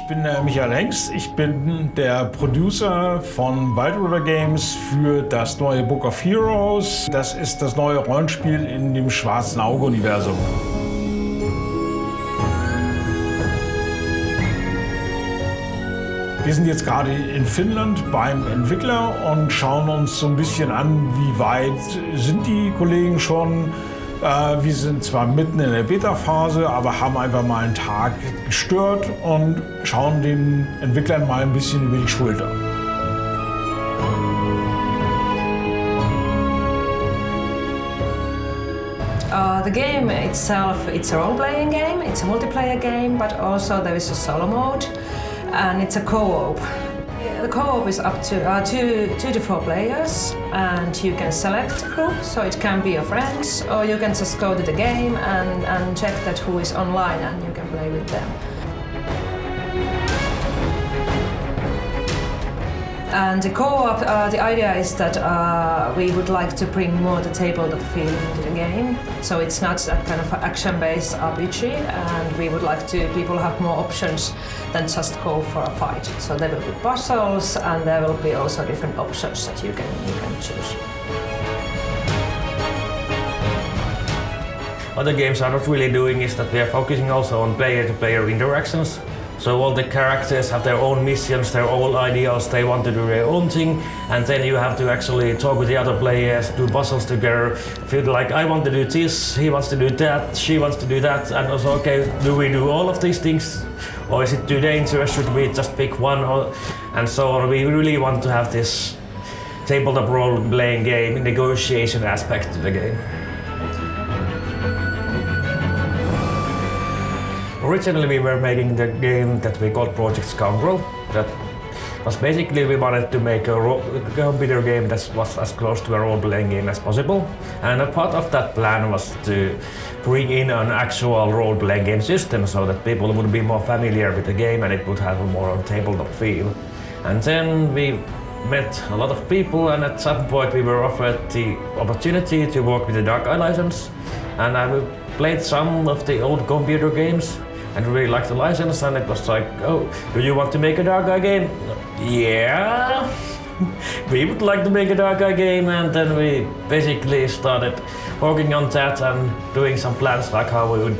bin der Michael Hengst. Ich bin der Producer von Wild River Games für das neue Book of Heroes. Das ist das neue Rollenspiel in dem Schwarzen Auge-Universum. Wir sind jetzt gerade in Finnland beim Entwickler und schauen uns so ein bisschen an, wie weit sind die Kollegen schon. Wir sind zwar mitten in der Beta-Phase, aber haben einfach mal einen Tag gestört und schauen den Entwicklern mal ein bisschen über die Schulter. The game itself, it's a role-playing game, it's a multiplayer game, but also there is a solo mode, and it's a co-op. The co-op is up to 2 to 4 players, and you can select a group, so it can be your friends, or you can just go to the game and check that who is online and you can play with them. And the co-op, the idea is that we would like to bring more the tabletop feeling into the game. So it's not that kind of action-based RPG, and we would like to people have more options than just go for a fight. So there will be puzzles, and there will be also different options that you can choose. What the games are not really doing is that we are focusing also on player-to-player interactions. So all the characters have their own missions, their own ideas, they want to do their own thing, and then you have to actually talk with the other players, do puzzles together, feel like I want to do this, he wants to do that, she wants to do that, and also, okay, do we do all of these things? Or is it too dangerous, should we just pick one? And so on. We really want to have this tabletop role-playing game negotiation aspect to the game. Originally we were making the game that we called Project Scoundrel. That was basically we wanted to make a computer game that was as close to a role-playing game as possible. And a part of that plan was to bring in an actual role-playing game system so that people would be more familiar with the game and it would have a more tabletop feel. And then we met a lot of people, and at some point we were offered the opportunity to work with the Dark Eye license. And I played some of the old computer games and really liked the license, and it was like, oh, do you want to make a Dark Eye game? Yeah, we would like to make a Dark Eye game, and then we basically started working on that and doing some plans like how we would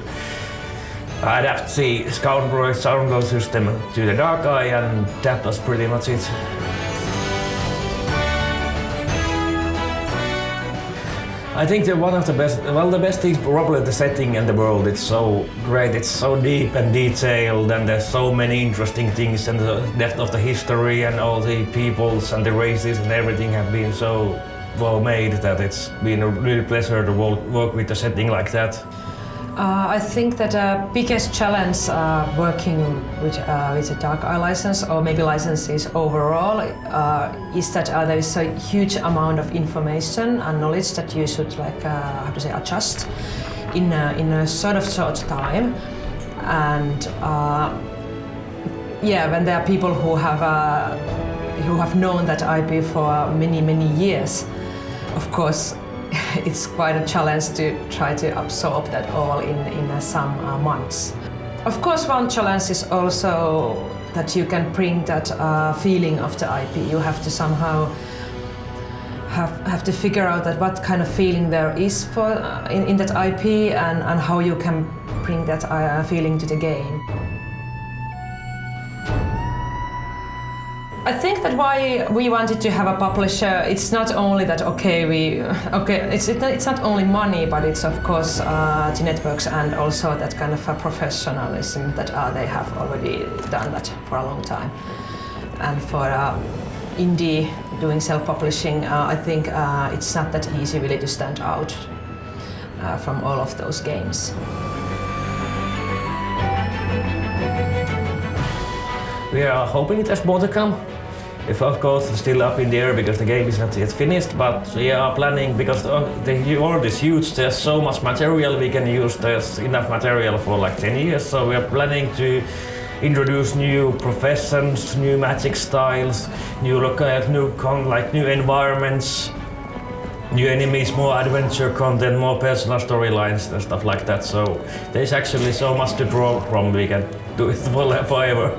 adapt the Scoundrel system to the Dark Eye, and that was pretty much it. I think that one of the best, well, the best things probably the setting and the world. It's so great, it's so deep and detailed, and there's so many interesting things, and the depth of the history and all the peoples and the races and everything have been so well made that it's been a real pleasure to work with a setting like that. I think that the biggest challenge working with a Dark Eye license, or maybe licenses overall, is that there is a huge amount of information and knowledge that you should adjust in a sort of short time. And when there are people who have known that IP for many years, of course, it's quite a challenge to try to absorb that all in some months. Of course, one challenge is also that you can bring that feeling of the IP. You have to somehow have to figure out that what kind of feeling there is for in that IP, and how you can bring that feeling to the game. I think that why we wanted to have a publisher, it's not only that it's not only money, but it's of course the networks and also that kind of a professionalism that they have already done that for a long time. And for indie doing self-publishing, I think it's not that easy really to stand out from all of those games. We are hoping there's more to come. If of course it's still up in the air because the game is not yet finished, but we are planning, because the world is huge, there's so much material we can use, there's enough material for like 10 years, so we are planning to introduce new professions, new magic styles, new environments, new enemies, more adventure content, more personal storylines and stuff like that. So there's actually so much to draw from. We can do it forever.